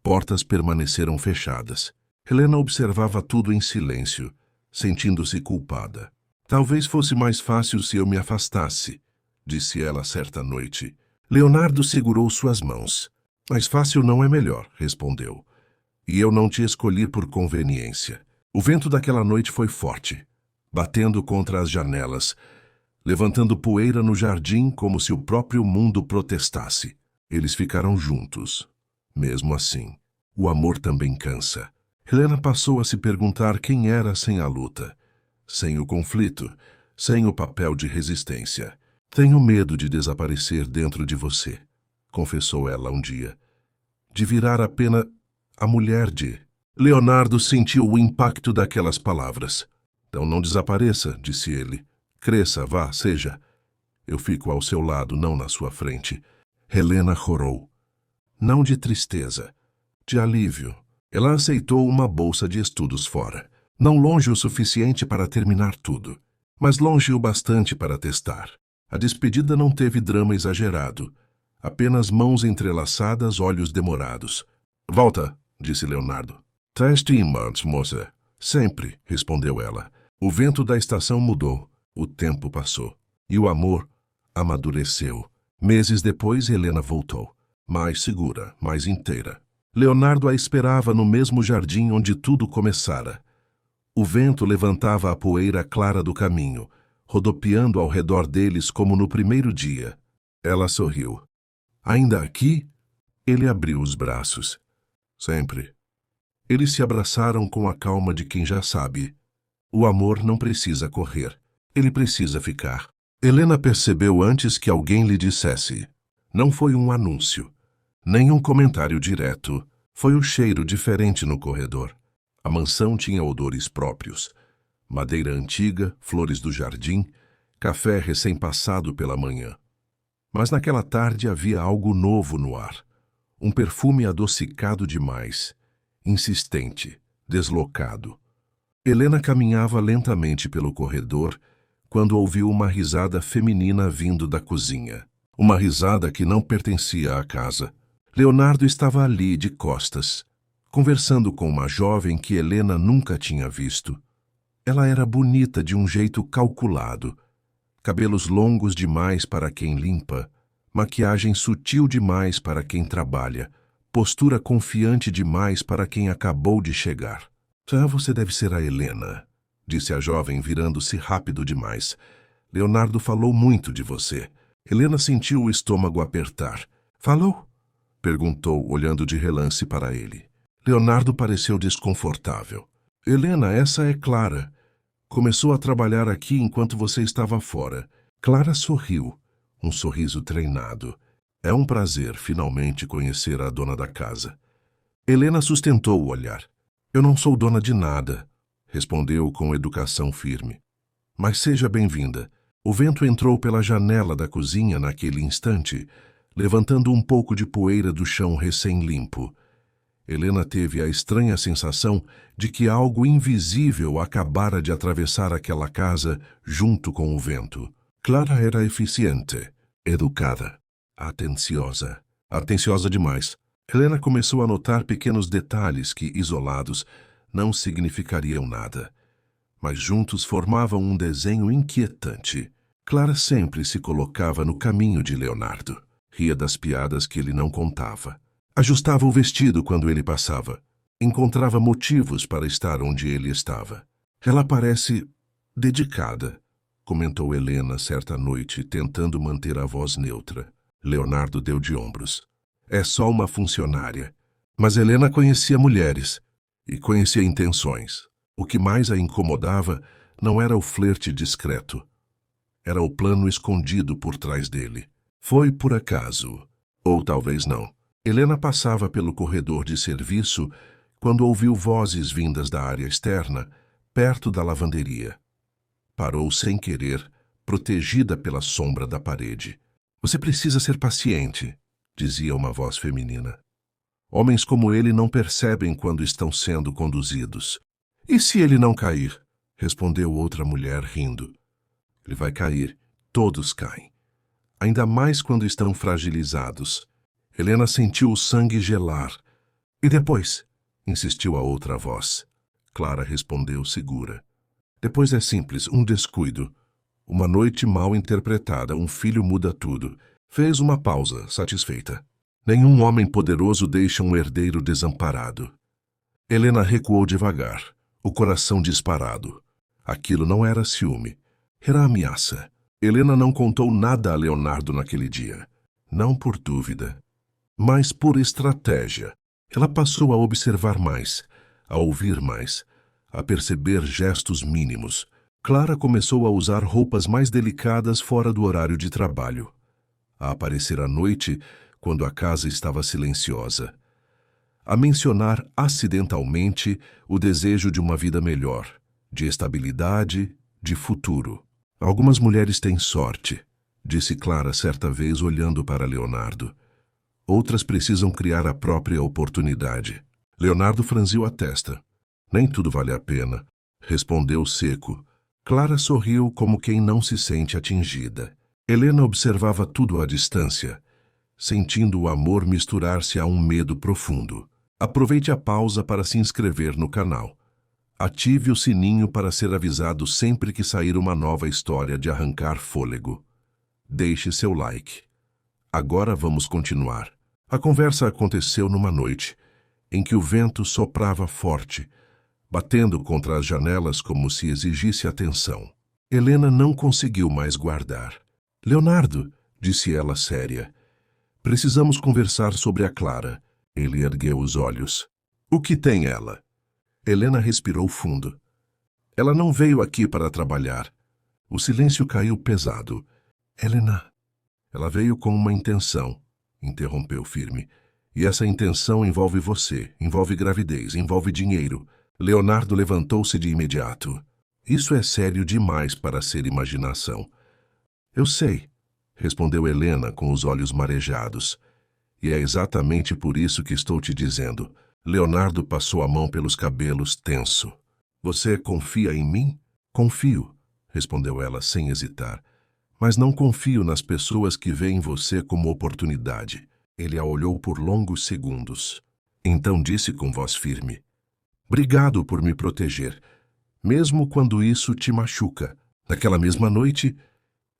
Portas permaneceram fechadas. Helena observava tudo em silêncio, sentindo-se culpada. Talvez fosse mais fácil se eu me afastasse, disse ela certa noite. Leonardo segurou suas mãos. Mais fácil não é melhor, respondeu. E eu não te escolhi por conveniência. O vento daquela noite foi forte, batendo contra as janelas, levantando poeira no jardim como se o próprio mundo protestasse. Eles ficaram juntos. Mesmo assim, o amor também cansa. Helena passou a se perguntar quem era sem a luta, sem o conflito, sem o papel de resistência. Tenho medo de desaparecer dentro de você, confessou ela um dia. De virar apenas a mulher de... Leonardo sentiu o impacto daquelas palavras. Então não desapareça, disse ele. Cresça, vá, seja. Eu fico ao seu lado, não na sua frente. Helena chorou. Não de tristeza, de alívio. Ela aceitou uma bolsa de estudos fora. Não longe o suficiente para terminar tudo, mas longe o bastante para testar. A despedida não teve drama exagerado. Apenas mãos entrelaçadas, olhos demorados. Volta, disse Leonardo. Teste imãs, moça. Sempre, respondeu ela. O vento da estação mudou. O tempo passou. E o amor amadureceu. Meses depois, Helena voltou. Mais segura, mais inteira. Leonardo a esperava no mesmo jardim onde tudo começara. O vento levantava a poeira clara do caminho, rodopiando ao redor deles como no primeiro dia. Ela sorriu. Ainda aqui? Ele abriu os braços. Sempre. Eles se abraçaram com a calma de quem já sabe. O amor não precisa correr. Ele precisa ficar. Helena percebeu antes que alguém lhe dissesse. Não foi um anúncio, nem um comentário direto. Foi o cheiro diferente no corredor. A mansão tinha odores próprios. Madeira antiga, flores do jardim, café recém-passado pela manhã. Mas naquela tarde havia algo novo no ar. Um perfume adocicado demais, insistente, deslocado. Helena caminhava lentamente pelo corredor quando ouviu uma risada feminina vindo da cozinha. Uma risada que não pertencia à casa. Leonardo estava ali, de costas, conversando com uma jovem que Helena nunca tinha visto. Ela era bonita de um jeito calculado. Cabelos longos demais para quem limpa, maquiagem sutil demais para quem trabalha, postura confiante demais para quem acabou de chegar. Você deve ser a Helena, disse a jovem virando-se rápido demais. Leonardo falou muito de você. Helena sentiu o estômago apertar. Falou? Perguntou, olhando de relance para ele. Leonardo pareceu desconfortável. Helena, essa é Clara. Começou a trabalhar aqui enquanto você estava fora. Clara sorriu, um sorriso treinado. É um prazer, finalmente, conhecer a dona da casa. Helena sustentou o olhar. Eu não sou dona de nada, respondeu com educação firme. Mas seja bem-vinda. O vento entrou pela janela da cozinha naquele instante, levantando um pouco de poeira do chão recém-limpo. Helena teve a estranha sensação de que algo invisível acabara de atravessar aquela casa junto com o vento. Clara era eficiente, educada, atenciosa. Atenciosa demais. Helena começou a notar pequenos detalhes que, isolados, não significariam nada. Mas juntos formavam um desenho inquietante. Clara sempre se colocava no caminho de Leonardo. Ria das piadas que ele não contava. Ajustava o vestido quando ele passava. Encontrava motivos para estar onde ele estava. Ela parece dedicada, comentou Helena certa noite, tentando manter a voz neutra. Leonardo deu de ombros. É só uma funcionária. Mas Helena conhecia mulheres e conhecia intenções. O que mais a incomodava não era o flerte discreto. Era o plano escondido por trás dele. Foi por acaso, ou talvez não. Helena passava pelo corredor de serviço quando ouviu vozes vindas da área externa, perto da lavanderia. Parou sem querer, protegida pela sombra da parede. Você precisa ser paciente, dizia uma voz feminina. Homens como ele não percebem quando estão sendo conduzidos. E se ele não cair? respondeu outra mulher rindo. Ele vai cair. Todos caem. Ainda mais quando estão fragilizados. Helena sentiu o sangue gelar. E depois? Insistiu a outra voz. Clara respondeu segura. Depois é simples, um descuido. Uma noite mal interpretada, um filho muda tudo. Fez uma pausa, satisfeita. Nenhum homem poderoso deixa um herdeiro desamparado. Helena recuou devagar, o coração disparado. Aquilo não era ciúme, era ameaça. Helena não contou nada a Leonardo naquele dia. Não por dúvida, mas por estratégia. Ela passou a observar mais, a ouvir mais, a perceber gestos mínimos. Clara começou a usar roupas mais delicadas fora do horário de trabalho. A aparecer à noite, quando a casa estava silenciosa. A mencionar acidentalmente o desejo de uma vida melhor, de estabilidade, de futuro. Algumas mulheres têm sorte, disse Clara certa vez olhando para Leonardo. Outras precisam criar a própria oportunidade. Leonardo franziu a testa. Nem tudo vale a pena, respondeu seco. Clara sorriu como quem não se sente atingida. Helena observava tudo à distância, sentindo o amor misturar-se a um medo profundo. Aproveite a pausa para se inscrever no canal. Ative o sininho para ser avisado sempre que sair uma nova história de arrancar fôlego. Deixe seu like. Agora vamos continuar. A conversa aconteceu numa noite, em que o vento soprava forte, batendo contra as janelas como se exigisse atenção. Helena não conseguiu mais guardar. Leonardo, disse ela séria, precisamos conversar sobre a Clara. Ele ergueu os olhos. O que tem ela? Helena respirou fundo. Ela não veio aqui para trabalhar. O silêncio caiu pesado. Helena, ela veio com uma intenção, interrompeu firme. E essa intenção envolve você, envolve gravidez, envolve dinheiro. Leonardo levantou-se de imediato. Isso é sério demais para ser imaginação. Eu sei, respondeu Helena com os olhos marejados. E é exatamente por isso que estou te dizendo. Leonardo passou a mão pelos cabelos tenso. Você confia em mim? Confio, respondeu ela sem hesitar. Mas não confio nas pessoas que veem você como oportunidade. Ele a olhou por longos segundos. Então disse com voz firme. Obrigado por me proteger, mesmo quando isso te machuca. Naquela mesma noite,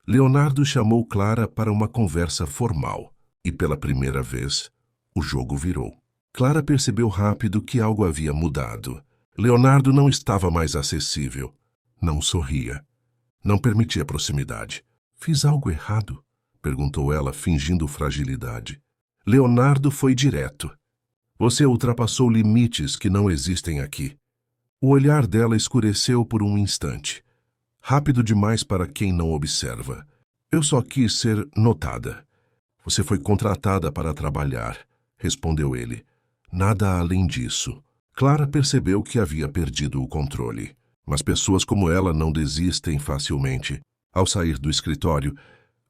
Leonardo chamou Clara para uma conversa formal. E pela primeira vez, o jogo virou. Clara percebeu rápido que algo havia mudado. Leonardo não estava mais acessível. Não sorria. Não permitia proximidade. Fiz algo errado? Perguntou ela, fingindo fragilidade. Leonardo foi direto. Você ultrapassou limites que não existem aqui. O olhar dela escureceu por um instante. Rápido demais para quem não observa. Eu só quis ser notada. Você foi contratada para trabalhar, respondeu ele. Nada além disso. Clara percebeu que havia perdido o controle. Mas pessoas como ela não desistem facilmente. Ao sair do escritório,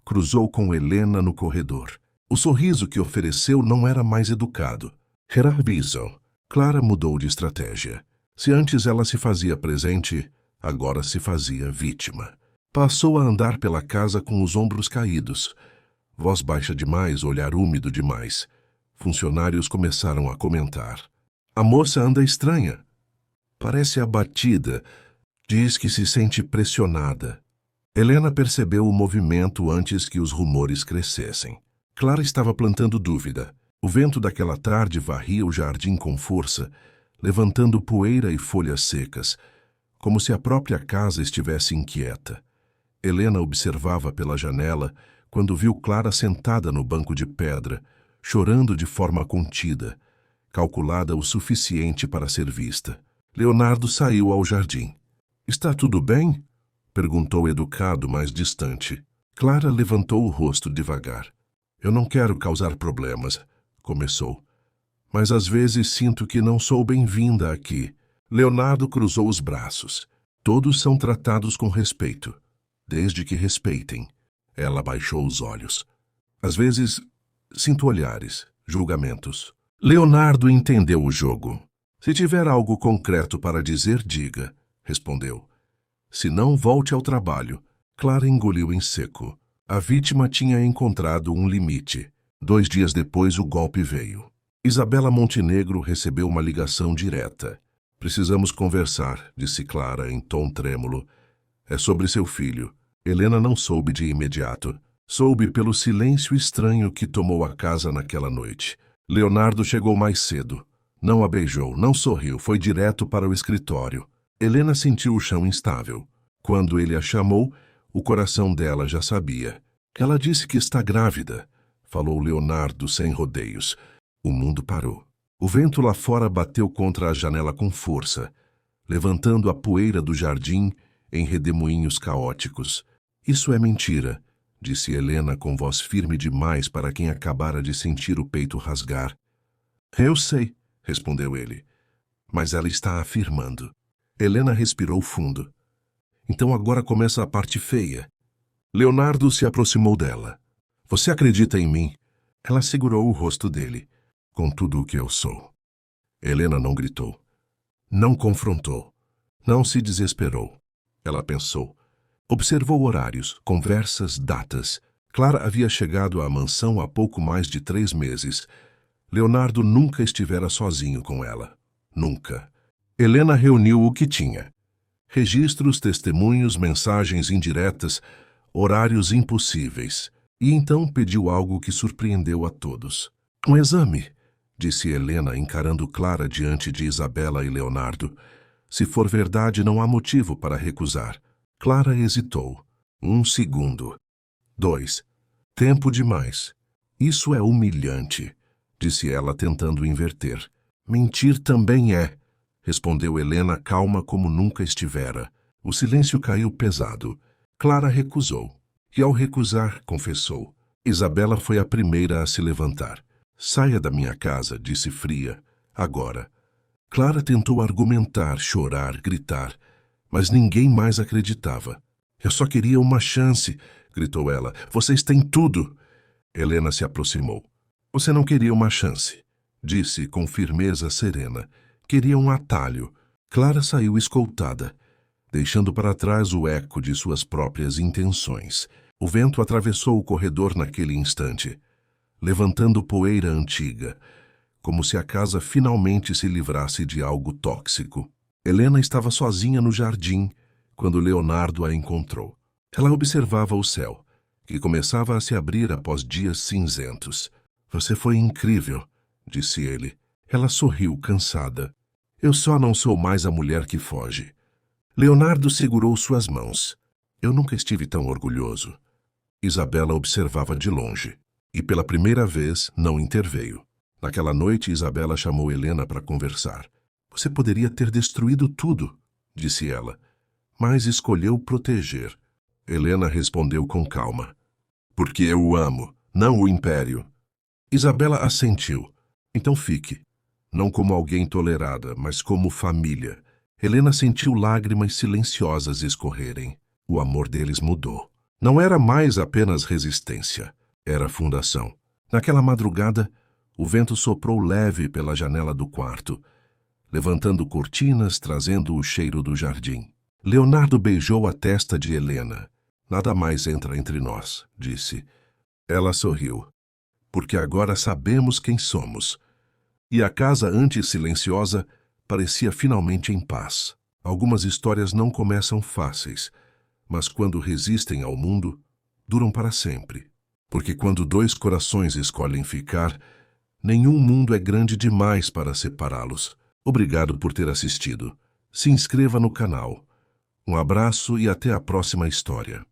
cruzou com Helena no corredor. O sorriso que ofereceu não era mais educado. Era aviso. Clara mudou de estratégia. Se antes ela se fazia presente, agora se fazia vítima. Passou a andar pela casa com os ombros caídos. Voz baixa demais, olhar úmido demais. Funcionários começaram a comentar. A moça anda estranha. Parece abatida. Diz que se sente pressionada. Helena percebeu o movimento antes que os rumores crescessem. Clara estava plantando dúvida. O vento daquela tarde varria o jardim com força, levantando poeira e folhas secas, como se a própria casa estivesse inquieta. Helena observava pela janela quando viu Clara sentada no banco de pedra, chorando de forma contida, calculada o suficiente para ser vista. Leonardo saiu ao jardim. Está tudo bem? Perguntou educado, mas distante. Clara levantou o rosto devagar. Eu não quero causar problemas, começou. Mas às vezes sinto que não sou bem-vinda aqui. Leonardo cruzou os braços. Todos são tratados com respeito, desde que respeitem. Ela baixou os olhos. Às vezes, sinto olhares, julgamentos. Leonardo entendeu o jogo. Se tiver algo concreto para dizer, diga, respondeu. Se não, volte ao trabalho. Clara engoliu em seco. A vítima tinha encontrado um limite. 2 dias depois, o golpe veio. Isabela Montenegro recebeu uma ligação direta. Precisamos conversar, disse Clara em tom trêmulo. É sobre seu filho. Helena não soube de imediato. Soube pelo silêncio estranho que tomou a casa naquela noite. Leonardo chegou mais cedo. Não a beijou, não sorriu, foi direto para o escritório. Helena sentiu o chão instável. Quando ele a chamou, o coração dela já sabia. Ela disse que está grávida, falou Leonardo sem rodeios. O mundo parou. O vento lá fora bateu contra a janela com força, levantando a poeira do jardim em redemoinhos caóticos. Isso é mentira, disse Helena com voz firme demais para quem acabara de sentir o peito rasgar. Eu sei, respondeu ele, mas ela está afirmando. Helena respirou fundo. Então agora começa a parte feia. Leonardo se aproximou dela. Você acredita em mim? Ela segurou o rosto dele. Com tudo o que eu sou. Helena não gritou. Não confrontou. Não se desesperou. Ela pensou. Observou horários, conversas, datas. Clara havia chegado à mansão há pouco mais de 3 meses. Leonardo nunca estivera sozinho com ela. Nunca. Helena reuniu o que tinha. Registros, testemunhos, mensagens indiretas, horários impossíveis. E então pediu algo que surpreendeu a todos. Um exame, disse Helena, encarando Clara diante de Isabela e Leonardo. Se for verdade, não há motivo para recusar. Clara hesitou. 1 segundo. 2. Tempo demais. Isso é humilhante, disse ela, tentando inverter. Mentir também é, respondeu Helena, calma como nunca estivera. O silêncio caiu pesado. Clara recusou. E ao recusar, confessou. Isabela foi a primeira a se levantar. Saia da minha casa, disse fria. Agora. Clara tentou argumentar, chorar, gritar, mas ninguém mais acreditava. Eu só queria uma chance, gritou ela. Vocês têm tudo. Helena se aproximou. Você não queria uma chance, disse com firmeza serena. Queria um atalho. Clara saiu escoltada, deixando para trás o eco de suas próprias intenções. O vento atravessou o corredor naquele instante, levantando poeira antiga, como se a casa finalmente se livrasse de algo tóxico. Helena estava sozinha no jardim quando Leonardo a encontrou. Ela observava o céu, que começava a se abrir após dias cinzentos. Você foi incrível, disse ele. Ela sorriu, cansada. Eu só não sou mais a mulher que foge. Leonardo segurou suas mãos. Eu nunca estive tão orgulhoso. Isabela observava de longe, e pela primeira vez não interveio. Naquela noite, Isabela chamou Helena para conversar. Você poderia ter destruído tudo, disse ela, mas escolheu proteger. Helena respondeu com calma. Porque eu o amo, não o império. Isabela assentiu. Então fique. Não como alguém tolerada, mas como família. Helena sentiu lágrimas silenciosas escorrerem. O amor deles mudou. Não era mais apenas resistência, era fundação. Naquela madrugada, o vento soprou leve pela janela do quarto, levantando cortinas, trazendo o cheiro do jardim. Leonardo beijou a testa de Helena. Nada mais entra entre nós, disse. Ela sorriu. Porque agora sabemos quem somos. E a casa antes silenciosa parecia finalmente em paz. Algumas histórias não começam fáceis, mas quando resistem ao mundo, duram para sempre. Porque quando 2 corações escolhem ficar, nenhum mundo é grande demais para separá-los. Obrigado por ter assistido. Se inscreva no canal. Um abraço e até a próxima história.